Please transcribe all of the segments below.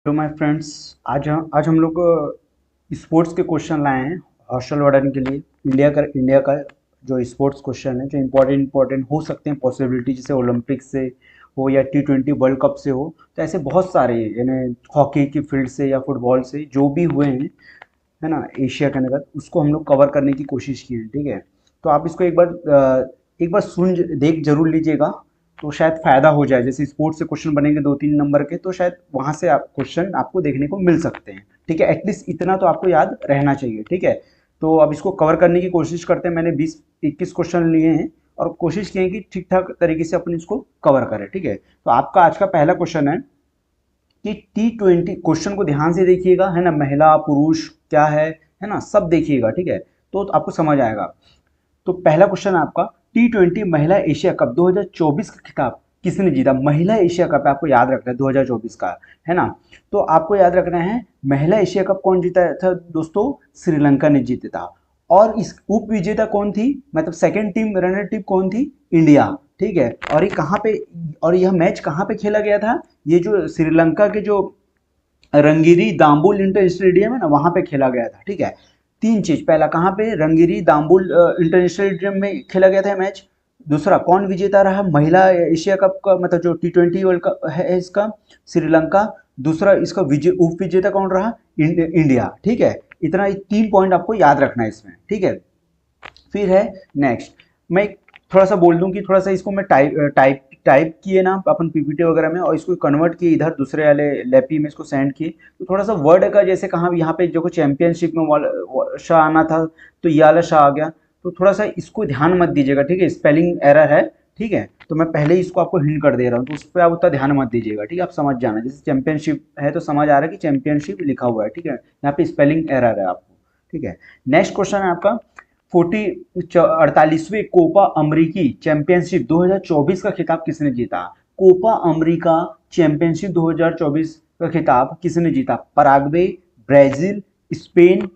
Hello my friends. आज हम लोग स्पोर्ट्स के क्वेश्चन लाए हैं हॉस्टल वार्डन के लिए। इंडिया का जो स्पोर्ट्स क्वेश्चन है जो इम्पोर्टेंट हो सकते हैं, पॉसिबिलिटी जैसे ओलंपिक से हो या T20 वर्ल्ड कप से हो, तो ऐसे बहुत सारे यानी हॉकी की फील्ड से या फुटबॉल से जो भी हुए हैं, है ना, एशिया के अंतर्गत उसको हम लोग कवर करने की कोशिश की है। ठीक है, तो आप इसको एक बार देख जरूर लीजिएगा, तो शायद फ़ायदा हो जाए। जैसे स्पोर्ट्स से क्वेश्चन बनेंगे 2-3 नंबर के, तो शायद वहाँ से आप क्वेश्चन आपको देखने को मिल सकते हैं। ठीक है, एटलीस्ट इतना तो आपको याद रहना चाहिए। ठीक है, तो अब इसको कवर करने की कोशिश करते हैं। मैंने 20-21 क्वेश्चन लिए हैं और कोशिश की है कि ठीक ठाक तरीके से अपन इसको कवर करें। ठीक है, तो आपका आज का पहला क्वेश्चन है कि T20, क्वेश्चन को ध्यान से देखिएगा, है ना, महिला पुरुष क्या है ना, सब देखिएगा। ठीक है, तो आपको समझ आएगा। तो पहला क्वेश्चन है आपका, T20 महिला एशिया कप 2024 का खिताब किसने जीता? महिला एशिया कप आपको याद रखना है 2024 का, है ना। तो आपको याद रखना है महिला एशिया कप कौन जीता था दोस्तों? श्रीलंका ने जीता था। और इस उप विजेता कौन थी, मतलब सेकंड टीम रनर टीम कौन थी? इंडिया। ठीक है, और ये कहाँ पे, और यह मैच कहाँ पे खेला गया था? ये जो श्रीलंका के जो रंगीरी दाम्बुल इंटर स्टेडियम है ना, वहां पे खेला गया था। ठीक है, तीन चीज, पहला कहाँ पे? रंगीरी दाम्बुल इंटरनेशनल स्टेडियम में खेला गया था मैच। दूसरा, कौन विजेता रहा महिला एशिया कप का, मतलब जो T20 वर्ल्ड कप है इसका? श्रीलंका। दूसरा, इसका उप विजेता कौन रहा? इंडिया। ठीक है, इतना 3 पॉइंट आपको याद रखना है इसमें। ठीक है, फिर है नेक्स्ट। मैं थोड़ा सा बोल दूं कि थोड़ा सा इसको मैं टाइप किए ना अपन पीपीटी वगैरह में, और इसको कन्वर्ट किए इधर दूसरे वाले लैपी में, इसको सेंड किए, तो थोड़ा सा वर्ड का जैसे कहाँ यहाँ पे जो चैंपियनशिप में शाह आना था, तो ये वाला शाह आ गया। तो थोड़ा सा इसको ध्यान मत दीजिएगा। ठीक है, स्पेलिंग एरर है। ठीक है, तो मैं पहले ही इसको आपको हिंट कर दे रहा हूँ, तो उस पर आप उतना ध्यान मत दीजिएगा। ठीक है, आप समझ जाना, जैसे चैंपियनशिप है तो समझ आ रहा है कि चैंपियनशिप लिखा हुआ है। ठीक है, यहाँ पे स्पेलिंग एरर है आपको। ठीक है, नेक्स्ट क्वेश्चन है आपका, 48वें कोपा अमरीकी चैंपियनशिप 2024 का खिताब किसने जीता? कोपा अमरीका चैंपियनशिप 2024 का खिताब किसने जीता? Paraguay, Brazil, Spain,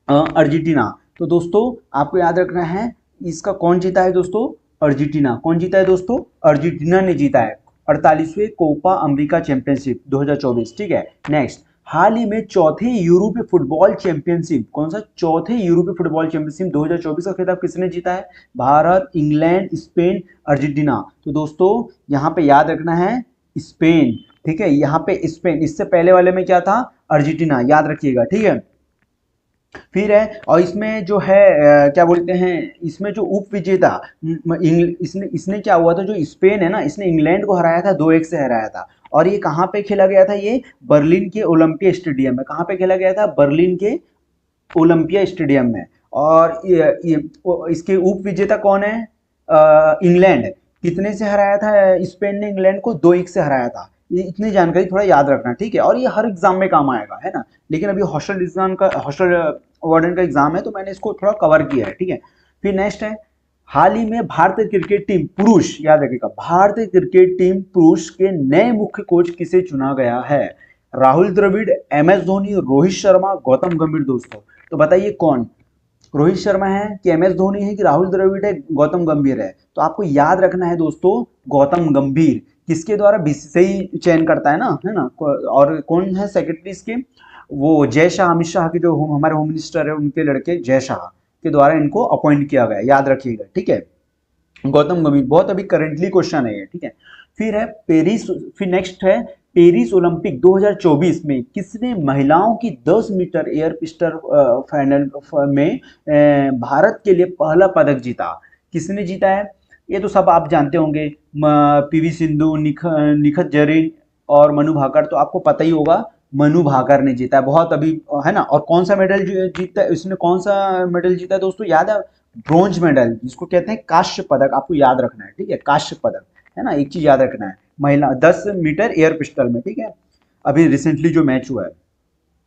Argentina. तो दोस्तों आपको याद रखना है, इसका कौन जीता है दोस्तों? अर्जेंटीना। कौन जीता है दोस्तों? अर्जेंटीना ने जीता है 48वें कोपा अमेरिका चैंपियनशिप 2024। ठीक है, नेक्स्ट, हाल ही में चौथे यूरोपीय फुटबॉल चैंपियनशिप, कौन सा? चौथे यूरोपीय फुटबॉल चैंपियनशिप 2024 का खिताब किसने जीता है? Bharat, England, Spain, Argentina. तो दोस्तों यहाँ पे याद रखना है स्पेन। ठीक है, यहाँ पे स्पेन, इससे पहले वाले में क्या था? अर्जेंटीना, याद रखिएगा। ठीक है, फिर है, और इसमें जो है क्या बोलते हैं, इसमें जो उप विजेता इसने इसने क्या हुआ था, जो स्पेन है ना, इसने इंग्लैंड को हराया था, 2-1 से हराया था। और ये कहाँ पे खेला गया था? ये बर्लिन के ओलंपिया स्टेडियम में। कहाँ पे खेला गया था? बर्लिन के ओलंपिया स्टेडियम में। और इसके उप विजेता कौन है? इंग्लैंड। कितने से हराया था स्पेन ने इंग्लैंड को? 2-1 से हराया था। ये इतनी जानकारी थोड़ा याद रखना। ठीक है, और ये हर एग्जाम में काम आएगा, है ना। लेकिन अभी हॉस्टल वार्डन का एग्जाम है, तो मैंने इसको थोड़ा कवर किया है। ठीक है, फिर नेक्स्ट है, हाल ही में भारतीय क्रिकेट टीम पुरुष, याद रखिएगा, भारतीय क्रिकेट टीम पुरुष के नए मुख्य कोच किसे चुना गया है? राहुल द्रविड़, MS धोनी, रोहित शर्मा, गौतम गंभीर। दोस्तों तो बताइए कौन? रोहित शर्मा है कि MS धोनी है कि राहुल द्रविड़ है, गौतम गंभीर है? तो आपको याद रखना है दोस्तों, गौतम गंभीर। किसके द्वारा? बीसीसीआई चयन करता है ना, है ना। और कौन है सेक्रेटरी इसके? वो जय शाह, अमित शाह के जो हमारे होम मिनिस्टर है, उनके लड़के जय शाह के द्वारा इनको अपॉइंट किया गया, याद रखिएगा। ठीक है, गौतम गंभीर, बहुत अभी करेंटली क्वेश्चन है ये। ठीक है, फिर है पेरिस, फिर नेक्स्ट है, पेरिस ओलंपिक 2024 में किसने महिलाओं की 10 मीटर एयर पिस्टल फाइनल में भारत के लिए पहला पदक जीता? किसने जीता है? ये तो सब आप जानते होंगे, PV सिंधु, निखत जरीन और मनु भाकर। तो आपको पता ही होगा, मनु भाकर ने जीता है, बहुत अभी, है ना। और कौन सा मेडल जीता है इसने? कौन सा मेडल जीता है दोस्तों, याद है? ब्रॉन्ज मेडल, जिसको कहते हैं कांस्य पदक, आपको याद रखना है। ठीक है, कांस्य पदक, है ना, एक चीज याद रखना है, महिला 10 मीटर एयर पिस्टल में। ठीक है, अभी रिसेंटली जो मैच हुआ है,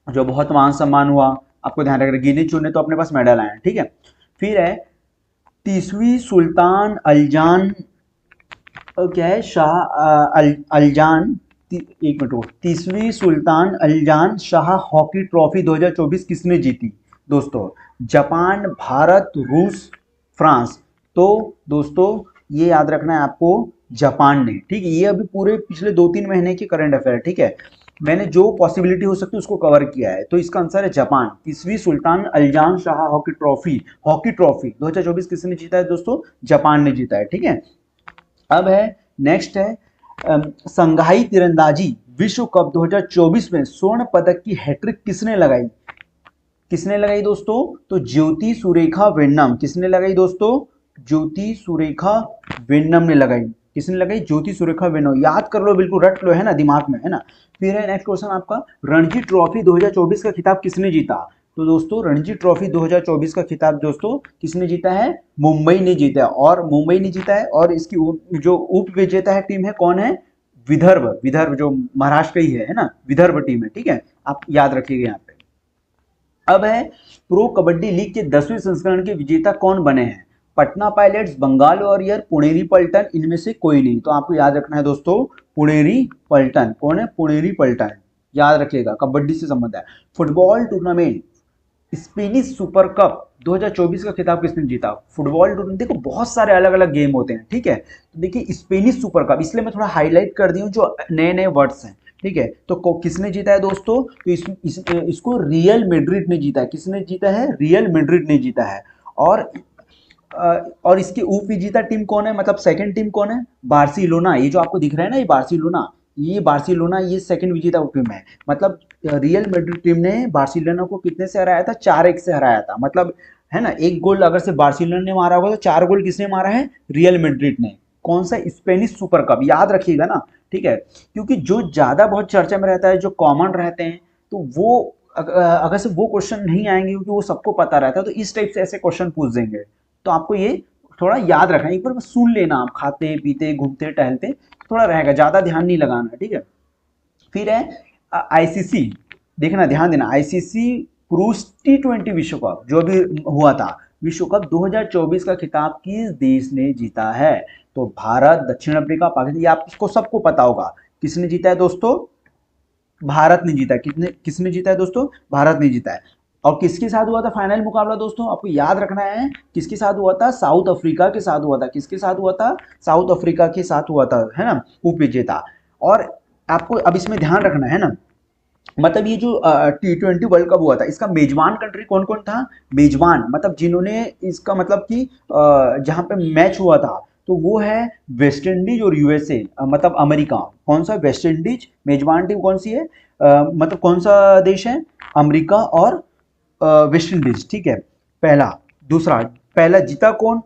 जो बहुत मान सम्मान हुआ, आपको ध्यान रखना, गिने चुने तो अपने पास मेडल आए हैं। ठीक है, फिर है 30वीं सुल्तान अलजान, क्या है, शाह अलजान, एक मिनट, 30वीं सुल्तान अलजान शाह हॉकी ट्रॉफी 2024 किसने जीती? दोस्तों जापान, भारत, रूस, फ्रांस। तो दोस्तों ये याद रखना है आपको, जापान ने। ठीक है, ये अभी पूरे पिछले 2-3 महीने की करंट अफेयर। ठीक है, मैंने जो पॉसिबिलिटी हो सकती है उसको कवर किया है। तो इसका आंसर है जापान। 30वीं सुल्तान अल्जान शाह हॉकी ट्रॉफी 2024 किसने जीता है दोस्तों? जापान ने जीता है। ठीक है, अब है नेक्स्ट है संघाई तीरंदाजी विश्व कप 2024 में स्वर्ण पदक की हैट्रिक किसने लगाई? किसने लगाई दोस्तों? तो ज्योति सुरेखा वेन्नम। किसने लगाई दोस्तों? ज्योति सुरेखा वेन्नम ने लगाई। किसने लगाई? ज्योति सुरेखा वेन्नम। याद कर लो, बिल्कुल रट लो, है ना, दिमाग में, है ना। फिर है नेक्स्ट क्वेश्चन आपका, रणजी ट्रॉफी 2024 का खिताब किसने जीता? तो दोस्तों रणजी ट्रॉफी 2024 का खिताब दोस्तों किसने जीता है? मुंबई ने जीता है। और मुंबई ने जीता है, और इसकी जो उप विजेता है टीम है कौन है? विदर्भ जो महाराष्ट्र ही है ना, विदर्भ टीम है। ठीक है, आप याद रखिएगा यहाँ पे। अब है प्रो कबड्डी लीग के 10वें संस्करण के विजेता कौन बने हैं? पटना पायलट्स, बंगाल वॉरियर, पुणेरी पल्टन, इनमें से कोई नहीं। तो आपको याद रखना है दोस्तों, पुणेरी पल्टन। कौन है? पुणेरी पल्टन, याद रखिएगा, कबड्डी से संबंध है। Football tournament Spanish super cup 2024 का खिताब किसने जीता? फुटबॉल टूर्नामेंट, देखो बहुत सारे अलग अलग गेम होते हैं। ठीक है, तो देखिए स्पेनिश सुपर कप, इसलिए मैं थोड़ा हाईलाइट कर दी हूँ जो नए नए वर्ड्स हैं। ठीक है, तो किसने जीता है दोस्तों? तो इसको रियल मैड्रिड ने जीता है। किसने जीता है? रियल मैड्रिड ने जीता है। और और इसकी उप विजेता टीम कौन है, मतलब सेकंड टीम कौन है? बार्सिलोना। ये जो आपको दिख रहा है ना, ये बार्सिलोना ये सेकंड विजेता टीम है। मतलब रियल मैड्रिड टीम ने बार्सिलोना को कितने से हराया था? 4-1 से हराया था। मतलब है ना, एक गोल अगर से बार्सिलोना ने मारा होगा तो 4 गोल किसने मारा है? रियल मैड्रिड ने। कौन सा? स्पेनिश सुपर कप, याद रखिएगा ना। ठीक है, क्योंकि जो ज्यादा बहुत चर्चा में रहता है, जो कॉमन रहते हैं, तो वो अगर से वो क्वेश्चन नहीं आएंगे क्योंकि वो सबको पता रहता है, तो इस टाइप से ऐसे क्वेश्चन पूछ देंगे। तो आपको ये थोड़ा याद रखना, एक बार सुन लेना, आप खाते पीते घूमते टहलते थोड़ा रहेगा, ज्यादा ध्यान नहीं लगाना। ठीक है, फिर है आईसीसी, देखना ध्यान देना, आईसीसी पुरुष T20 विश्व कप जो भी हुआ था, विश्व कप 2024 का खिताब किस देश ने जीता है? तो भारत, दक्षिण अफ्रीका, पाकिस्तान, ये आपको सबको पता होगा। किसने जीता है दोस्तों? भारत ने जीता है। किसने जीता है दोस्तों? भारत ने जीता है। और किसके साथ हुआ था फाइनल मुकाबला दोस्तों? आपको याद रखना है, किसके साथ हुआ था? साउथ अफ्रीका के साथ हुआ था। किसके साथ हुआ था? साउथ अफ्रीका के साथ हुआ था, है ना, उप विजेता। और आपको अब इसमें ध्यान रखना है ना, मतलब ये जो T20 वर्ल्ड कप हुआ था, इसका मेजबान कंट्री कौन कौन था? मेजबान मतलब जिन्होंने इसका मतलब कि जहां पे मैच हुआ था, तो वो है वेस्ट इंडीज और यूएसए, मतलब अमेरिका। कौन सा? West Indies. मेजबान टीम कौन सी है? मतलब कौन सा देश है? अमेरिका और वेस्ट इंडीज। ठीक है, पहला। दूसरा, पहला जीता कौन?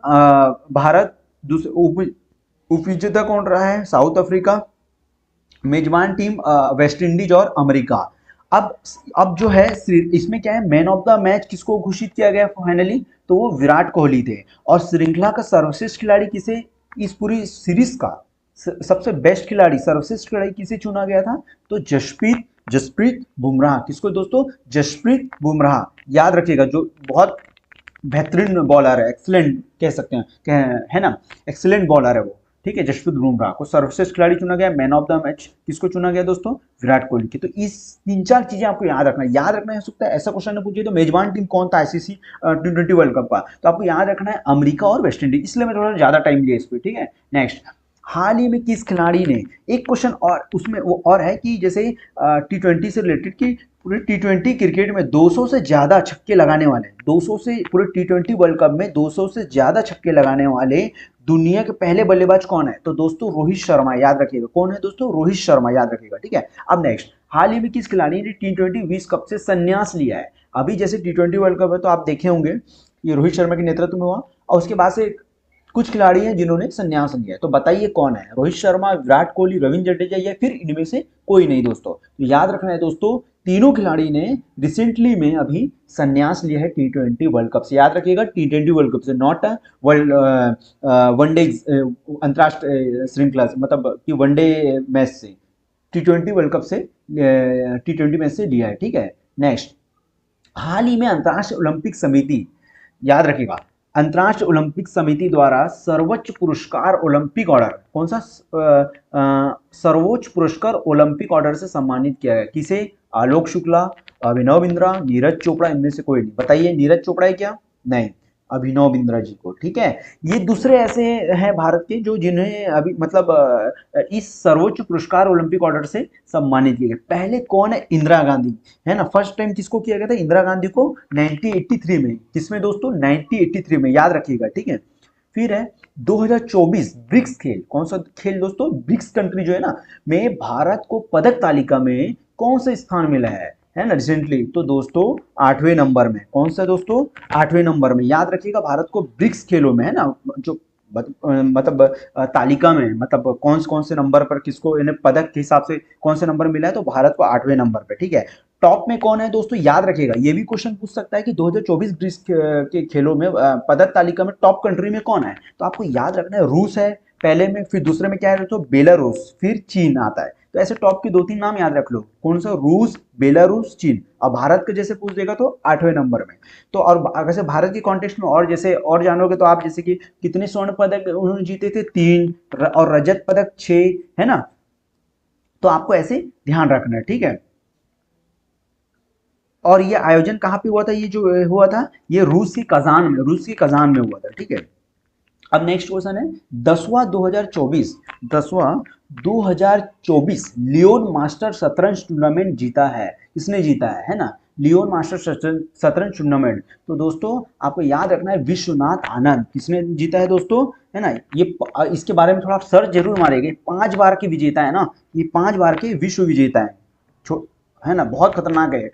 भारत। दूसरा उप विजेता कौन रहा है? South Africa. मेजबान टीम वेस्ट इंडीज और अमेरिका। अब जो है इसमें क्या है, मैन ऑफ द मैच किसको घोषित किया गया फाइनली? तो वो विराट कोहली थे। और श्रृंखला का सर्वश्रेष्ठ खिलाड़ी किसे, इस पूरी सीरीज का सबसे बेस्ट खिलाड़ी, सर्वश्रेष्ठ खिलाड़ी किसे चुना गया था? तो जसप्रीत बुमराह। किसको दोस्तों? जसप्रीत बुमराह, याद रखिएगा, जो बहुत बेहतरीन बॉलर है, एक्सीलेंट कह सकते हैं, है ना, एक्सीलेंट बॉलर है वो। ठीक है, जसप्रीत बुमराह को सर्वश्रेष्ठ खिलाड़ी चुना गया। मैन ऑफ द मैच किसको चुना गया दोस्तों? विराट कोहली की। तो इस 3-4 चीजें आपको याद रखना है सकता है। ऐसा क्वेश्चन ने पूछे तो मेजबान टीम कौन था आईसीसी T20 वर्ल्ड कप का, तो आपको याद रखना है अमेरिका और वेस्ट इंडीज, इसलिए मैं थोड़ा ज्यादा टाइम लिया इस पर। ठीक है, नेक्स्ट, हाल ही में किस खिलाड़ी ने, एक क्वेश्चन और उसमें वो और है कि जैसे T20 से रिलेटेड कि पूरे T20 क्रिकेट में 200 से ज्यादा छक्के लगाने वाले, 200 से पूरे T20 वर्ल्ड कप में 200 से ज्यादा छक्के लगाने वाले दुनिया के पहले बल्लेबाज कौन है? तो दोस्तों रोहित शर्मा, याद रखिएगा। कौन है दोस्तों? रोहित शर्मा, याद रखिएगा। ठीक है, अब नेक्स्ट, हाल ही में किस खिलाड़ी ने T20 विश्व कप से संन्यास लिया है? अभी जैसे T20 वर्ल्ड कप है तो आप देखे होंगे ये रोहित शर्मा के नेतृत्व में हुआ, और उसके बाद से कुछ खिलाड़ी हैं जिन्होंने संन्यास लिया है। तो बताइए कौन है? रोहित शर्मा, विराट कोहली, रविंद्र जडेजा, या फिर इनमें से कोई नहीं दोस्तों। तो याद रखना है दोस्तों, तीनों खिलाड़ी ने रिसेंटली में अभी संन्यास लिया है T20 वर्ल्ड कप से। याद रखिएगा, T20 वर्ल्ड कप से, नॉट वर्ल्ड वनडे अंतरराष्ट्रीय श्रृंखला से, मतलब कि वनडे मैच से, T20 वर्ल्ड कप से, T20 मैच से लिया है। ठीक है, नेक्स्ट, हाल ही में अंतर्राष्ट्रीय ओलंपिक समिति, याद रखिएगा, अंतर्राष्ट्रीय ओलंपिक समिति द्वारा सर्वोच्च पुरस्कार ओलंपिक ऑर्डर, कौन सा सर्वोच्च पुरस्कार ओलंपिक ऑर्डर से सम्मानित किया गया? किसे? आलोक शुक्ला, अभिनव बिंद्रा, नीरज चोपड़ा, इनमें से कोई नहीं। बताइए, नीरज चोपड़ा है क्या? नहीं। अभिनव बिंद्रा जी को, ठीक है। ये दूसरे ऐसे हैं भारत के जो जिन्हें अभी मतलब इस सर्वोच्च पुरस्कार ओलंपिक ऑर्डर से सम्मानित किए गए। पहले कौन है? इंदिरा गांधी, है ना। फर्स्ट टाइम किसको किया गया था? इंदिरा गांधी को 1983 में। किसमें दोस्तों? 1983 में, याद रखिएगा, ठीक है। फिर है 2024 ब्रिक्स खेल। कौन सा खेल दोस्तों? ब्रिक्स कंट्री जो है ना, में भारत को पदक तालिका में कौन सा स्थान मिला है ना रिसेंटली? तो दोस्तों 8वें नंबर में। कौन सा दोस्तों? 8वें नंबर में। याद रखिएगा, भारत को ब्रिक्स खेलों में, है ना, जो मतलब तालिका में, मतलब कौन से नंबर पर किसको इन्हें पदक के हिसाब से कौन से नंबर मिला है, तो भारत को 8वें नंबर पे, ठीक है। टॉप में कौन है दोस्तों? याद रखिएगा, ये भी क्वेश्चन पूछ सकता है कि 2024 ब्रिक्स के खेलों में पदक तालिका में टॉप कंट्री में कौन है। तो आपको याद रखना है, रूस है पहले में, फिर दूसरे में क्या है तो बेलारूस, फिर चीन आता है। तो ऐसे टॉप के 2-3 नाम याद रख लो। कौन सा? रूस, बेलारूस, चीन। और भारत के जैसे पूछ देगा तो 8वें नंबर में। तो और अगर से भारत के कॉन्टेक्स्ट में और जैसे और जानोगे तो आप जैसे कि कितने स्वर्ण पदक उन्होंने जीते थे? 3, और रजत पदक 6, है ना। तो आपको ऐसे ध्यान रखना है, ठीक है। और ये आयोजन कहाँ पे हुआ था? ये जो हुआ था, ये रूस की कजान में हुआ था, ठीक है। अब नेक्स्ट क्वेश्चन है 10वां 2024, 10वां 2024 लियोन मास्टर शतरंज टूर्नामेंट जीता है। किसने जीता है ना? लियोन मास्टर शतरंज टूर्नामेंट। तो दोस्तों आपको याद रखना है, विश्वनाथ आनंद। किसने जीता है दोस्तों? है ना, ये इसके बारे में थोड़ा आप सर्च जरूर मारेंगे। 5 बार के विजेता है ना, ये 5 बार के विश्व विजेता है ना, बहुत खतरनाक है।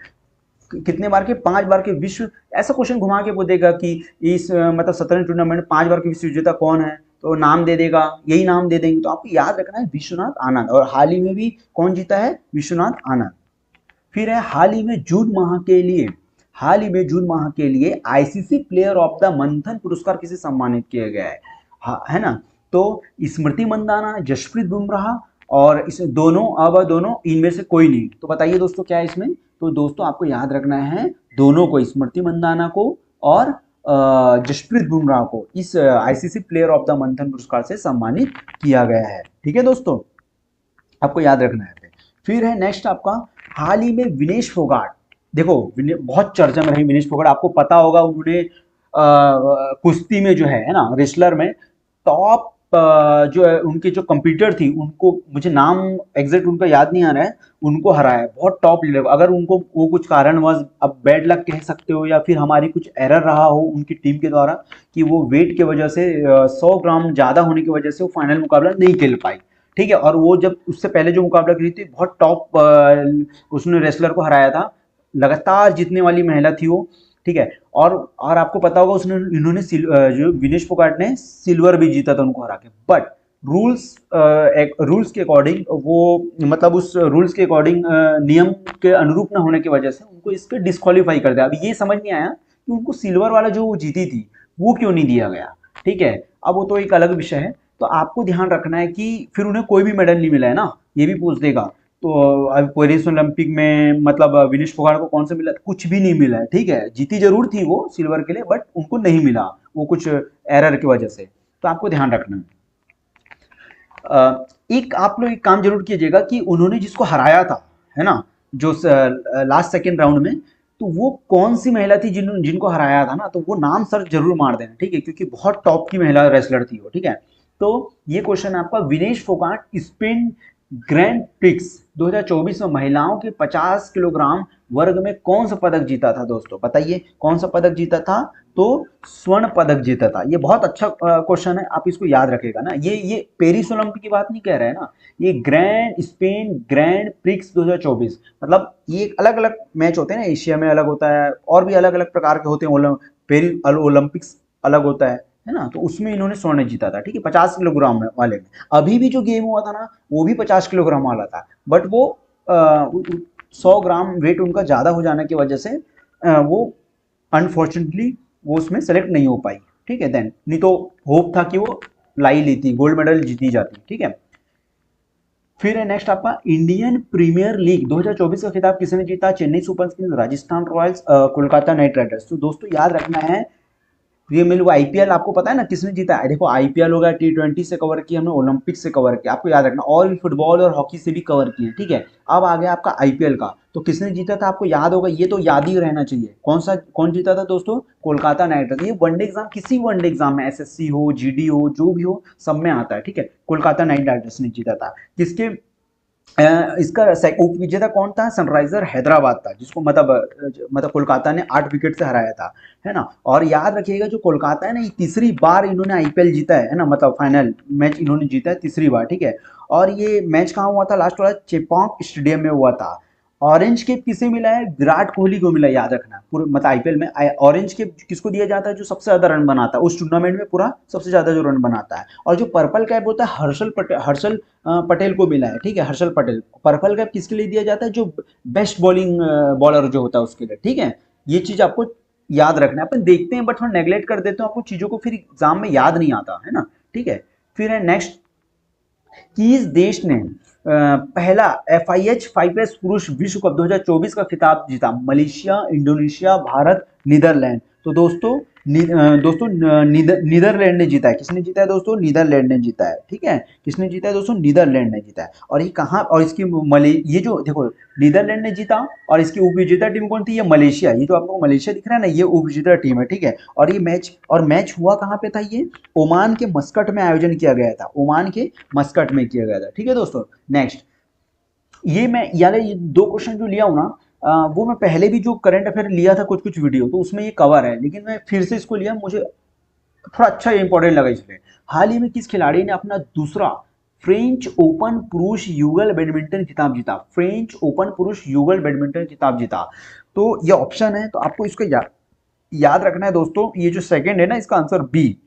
कितने बार के? 5 बार के विश्व। ऐसा क्वेश्चन घुमा के पूछेगा कि इस मतलब शतरंज टूर्नामेंट 5 बार के विश्व विजेता कौन है, तो नाम दे देगा, यही नाम दे देंगे। तो आपको याद रखना है विश्वनाथ आनंद। और हाल ही में भी कौन जीता है? विश्वनाथ आनंद। फिर है हाल ही में जून माह के लिए आईसीसी प्लेयर ऑफ द मंथन पुरस्कार किसे सम्मानित किया गया है? है ना। तो स्मृति मंदाना, जसप्रीत बुमराह, और इस दोनों इनमें से कोई नहीं। तो बताइए दोस्तों क्या है इसमें? तो दोस्तों आपको याद रखना है, दोनों को, स्मृति मंदाना को और जसप्रीत बुमराह को इस आईसीसी प्लेयर ऑफ द मंथन पुरस्कार से सम्मानित किया गया है, ठीक है दोस्तों, आपको याद रखना है। फिर है नेक्स्ट आपका, हाल ही में विनेश फोगाट। देखो बहुत चर्चा में रही विनेश फोगाट, आपको पता होगा उन्होंने कुश्ती में जो है ना, रेसलर में टॉप जो है उनके जो कंप्यूटर थी, उनको मुझे नाम एग्जैक्ट उनका याद नहीं आ रहा है, उनको हराया बहुत टॉप लेवल। अगर उनको वो कुछ कारणवश, अब बैड लक कह सकते हो या फिर हमारी कुछ एरर रहा हो उनकी टीम के द्वारा कि वो वेट के वजह से 100 ग्राम ज़्यादा होने की वजह से वो फाइनल मुकाबला नहीं खेल पाई, ठीक है। और वो जब उससे पहले जो मुकाबला करी थी, बहुत टॉप उसने रेसलर को हराया था, लगातार जीतने वाली महिला थी वो, ठीक है। और आपको पता होगा इन्होंने जो विनेश फोगाट ने सिल्वर भी जीता था उनको हरा के। बट रूल्स के अकॉर्डिंग वो, मतलब उस रूल्स के अकॉर्डिंग नियम के अनुरूप न होने की वजह से उनको इसके डिस्क्वालीफाई कर दिया। अब ये समझ नहीं आया कि उनको सिल्वर वाला जो वो जीती थी वो क्यों नहीं दिया गया, ठीक है। अब वो तो एक अलग विषय है। तो आपको ध्यान रखना है कि फिर उन्हें कोई भी मेडल नहीं मिला है ना, ये भी पूछ देगा। तो अब पेरिस ओलंपिक में मतलब विनेश फोगाट को कौन सा मिला? कुछ भी नहीं मिला है, ठीक है। जीती जरूर थी वो सिल्वर के लिए, बट उनको नहीं मिला वो कुछ एरर की वजह से। तो आपको ध्यान रखना है। एक आप लोग एक काम जरूर कीजिएगा कि उन्होंने जिसको हराया था, है ना, जो लास्ट सेकेंड राउंड में, तो वो कौन सी महिला थी जिनको हराया था ना, तो वो नाम सर्च जरूर मार देना, ठीक है, क्योंकि बहुत टॉप की महिला रेसलर थी वो, ठीक है। तो ये क्वेश्चन आपका, Vinesh Phogat Spain grand prix 2024 में महिलाओं के 50 किलोग्राम वर्ग में कौन सा पदक जीता था दोस्तों? बताइए कौन सा पदक जीता था? तो स्वर्ण पदक जीता था। ये बहुत अच्छा क्वेश्चन है, आप इसको याद रखेगा ना। ये पेरिस ओलंपिक की बात नहीं कह रहे हैं ना, ये स्पेन ग्रैंड प्रिक्स 2024, मतलब ये अलग अलग मैच होते हैं ना, एशिया में अलग होता है और भी अलग अलग प्रकार के होते हैं, पेरिस ओलंपिक्स अलग होता है ना। तो उसमें इन्होंने स्वर्ण जीता था, ठीक है, 50 किलोग्राम वाले में। अभी भी जो गेम हुआ था ना, वो भी 50 किलोग्राम वाला था, बट वो 100 ग्राम वेट उनका ज़्यादा हो जाने की वजह से वो अनफॉर्चुनेटली वो उसमें सेलेक्ट नहीं हो पाई, ठीक है। देन नहीं तो होप था कि वो लाई लेती, गोल्ड मेडल जीती जाती, ठीक है। फिर है नेक्स्ट आपका, इंडियन प्रीमियर लीग 2024 का खिताब किसने जीता? Chennai super Kings, Rajasthan Royals, Kolkata night Riders. तो दोस्तों याद रखना है, प्रीमियर लीग, आईपीएल आपको पता है ना किसने जीता है? देखो आईपीएल हो गया, टी20 से कवर किया हमने, ओलंपिक से कवर किया, आपको याद रखना, और भी फुटबॉल और हॉकी से भी कवर किए, ठीक है। अब आ गया आपका आईपीएल का, तो किसने जीता था आपको याद होगा, ये तो याद ही रहना चाहिए, कौन जीता था दोस्तों? Kolkata night Riders. ये वनडे एग्जाम, किसी वनडे एग्जाम में, एसएससी हो, जीडी हो, जो भी हो, सब में आता है, ठीक है। कोलकाता नाइट राइडर्स ने जीता था। किसके इसका उप विजेता कौन था? सनराइजर हैदराबाद था, जिसको मतलब कोलकाता ने 8 विकेट से हराया था, है ना। और याद रखिएगा, जो कोलकाता है ना, ये तीसरी बार इन्होंने आईपीएल जीता है ना, मतलब फाइनल मैच इन्होंने जीता है तीसरी बार, ठीक है। और ये मैच कहाँ हुआ था? लास्ट वाला चेपॉन्ग स्टेडियम में हुआ था। ऑरेंज कैप किसे मिला है? विराट कोहली को मिला, याद रखना। पूरे मतलब आईपीएल में ऑरेंज कैप किसको दिया जाता है? जो सबसे ज्यादा रन बनाता है उस टूर्नामेंट में, पूरा सबसे ज्यादा जो रन बनाता है। और जो पर्पल कैप होता है, हर्षल पटेल को मिला है, ठीक है, हर्षल पटेल। पर्पल कैप किसके लिए दिया जाता है? जो बेस्ट बॉलिंग बॉलर जो होता है उसके लिए, ठीक है। ये चीज आपको याद रखना है। अपन देखते हैं बट थोड़ा नेग्लेक्ट कर देते हैं, आपको चीजों को फिर एग्जाम में याद नहीं आता है ना, ठीक है। फिर है नेक्स्ट, किस देश ने पहला FIH 5S पुरुष विश्व कप 2024 का खिताब जीता? Malaysia, Indonesia, Bharat, Netherlands. तो दोस्तों नीदरलैंड ने जीता है। किसने जीता है दोस्तों? नीदरलैंड ने जीता है, ठीक है। किसने जीता है दोस्तों? नीदरलैंड ने जीता है। और ये कहाँ, और इसकी ये जो देखो, नीदरलैंड ने जीता, और इसकी उपविजेता टीम कौन थी? ये मलेशिया। ये जो आपको मलेशिया दिख रहा है ना, ये उपविजेता टीम है, ठीक है। और ये मैच हुआ कहाँ पे था? ये ओमान के मस्कट में आयोजन किया गया था, ओमान के मस्कट में किया गया था, ठीक है दोस्तों। नेक्स्ट, ये मैं यार ये 2 क्वेश्चन जो लिया हूं ना, वो मैं पहले भी जो करंट अफेयर लिया था कुछ कुछ वीडियो, तो उसमें ये कवर है, लेकिन मैं फिर से इसको लिया, मुझे थोड़ा अच्छा इंपॉर्टेंट लगा इसलिए। हाल ही में किस खिलाड़ी ने अपना दूसरा फ्रेंच ओपन पुरुष युगल बैडमिंटन खिताब जीता? फ्रेंच ओपन पुरुष युगल बैडमिंटन खिताब जीता। तो ये ऑप्शन है, तो आपको इसको याद रखना है दोस्तों। ये जो सेकंड है ना, इसका आंसर बी,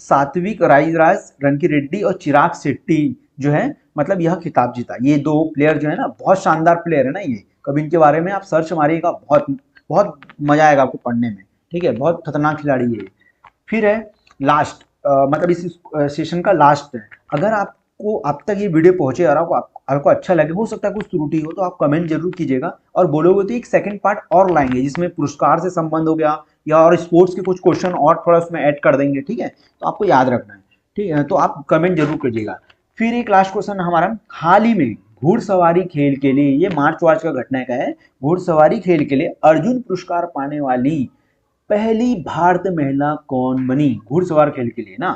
सात्विक राजराज रनकी रेड्डी और चिराग शेट्टी जो है, मतलब यह खिताब जीता। ये 2 प्लेयर जो है ना, बहुत शानदार प्लेयर है ना ये। कभी इनके बारे में आप सर्च मारिएगा, बहुत बहुत मजा आएगा आपको पढ़ने में, ठीक है। बहुत खतरनाक खिलाड़ी है ये। फिर है लास्ट, मतलब इस सेशन का लास्ट है। अगर आपको अब तक ये वीडियो पहुंचे और आपको अच्छा लगे, हो सकता है कुछ त्रुटि हो, तो आप कमेंट जरूर कीजिएगा, और बोलोगे तो एक सेकंड पार्ट और लाएंगे, जिसमें पुरस्कार से संबंध हो गया, या और स्पोर्ट्स के कुछ क्वेश्चन और थोड़ा उसमें ऐड कर देंगे, ठीक है। तो आपको याद रखना है, ठीक है, तो आप कमेंट जरूर कीजिएगा। फिर एक लास्ट क्वेश्चन हमारा, हाल ही में घुड़सवारी खेल के लिए, ये मार्च वार्च का घटना का है, घुड़सवारी खेल के लिए अर्जुन पुरस्कार पाने वाली पहली भारतीय महिला कौन बनी? घुड़सवार खेल के लिए ना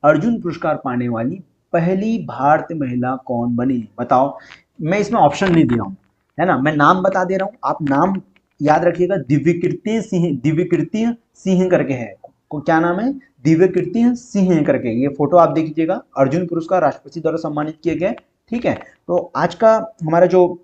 अर्जुन पुरस्कार पाने वाली पहली भारतीय महिला कौन बनी, बताओ। मैं इसमें ऑप्शन नहीं दिया हूं, है ना, मैं नाम बता दे रहा हूं, आप नाम याद रखिएगा। दिव्यकीर्ति सिंह करके है, क्या नाम है? दिव्यकीर्ति सिंह करके। ये फोटो आप देख लीजिएगा, अर्जुन पुरस्कार राष्ट्रपति द्वारा सम्मानित किए गए, ठीक है। तो आज का हमारा जो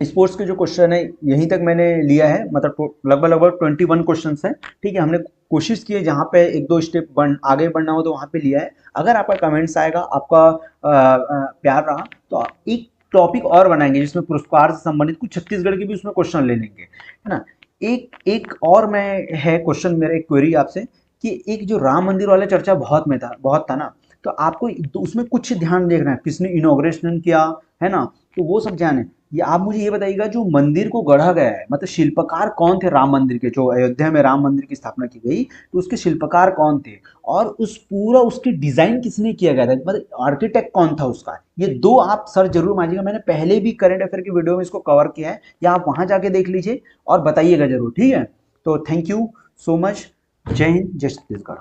स्पोर्ट्स के जो क्वेश्चन है, यहीं तक मैंने लिया है, मतलब लगभग 21 क्वेश्चन है, ठीक है। हमने कोशिश की है, जहाँ पे 1-2 स्टेप आगे बढ़ना हो तो वहाँ पे लिया है। अगर आपका कमेंट्स आएगा, आपका प्यार रहा, तो एक टॉपिक और बनाएंगे जिसमें पुरस्कार से संबंधित कुछ छत्तीसगढ़ के भी उसमें क्वेश्चन ले लेंगे, है ना। एक और मैं है क्वेश्चन, मेरा एक क्वेरी आपसे, कि एक जो राम मंदिर वाला चर्चा बहुत था ना, तो आपको तो उसमें कुछ ध्यान देखना है, किसने इनॉग्रेशन किया, है ना, तो वो सब ध्यान है। ये आप मुझे ये बताइएगा, जो मंदिर को गढ़ा गया है, मतलब शिल्पकार कौन थे राम मंदिर के? जो अयोध्या में राम मंदिर की स्थापना की गई, तो उसके शिल्पकार कौन थे, और उसकी डिजाइन किसने किया गया था, मतलब आर्किटेक्ट कौन था उसका? ये 2 आप सर्च जरूर मारिएगा, मैंने पहले भी करंट अफेयर की वीडियो में इसको कवर किया है, या आप वहां जाके देख लीजिए और बताइएगा जरूर, ठीक है। तो थैंक यू सो मच। जय हिंद, जय छत्तीसगढ़।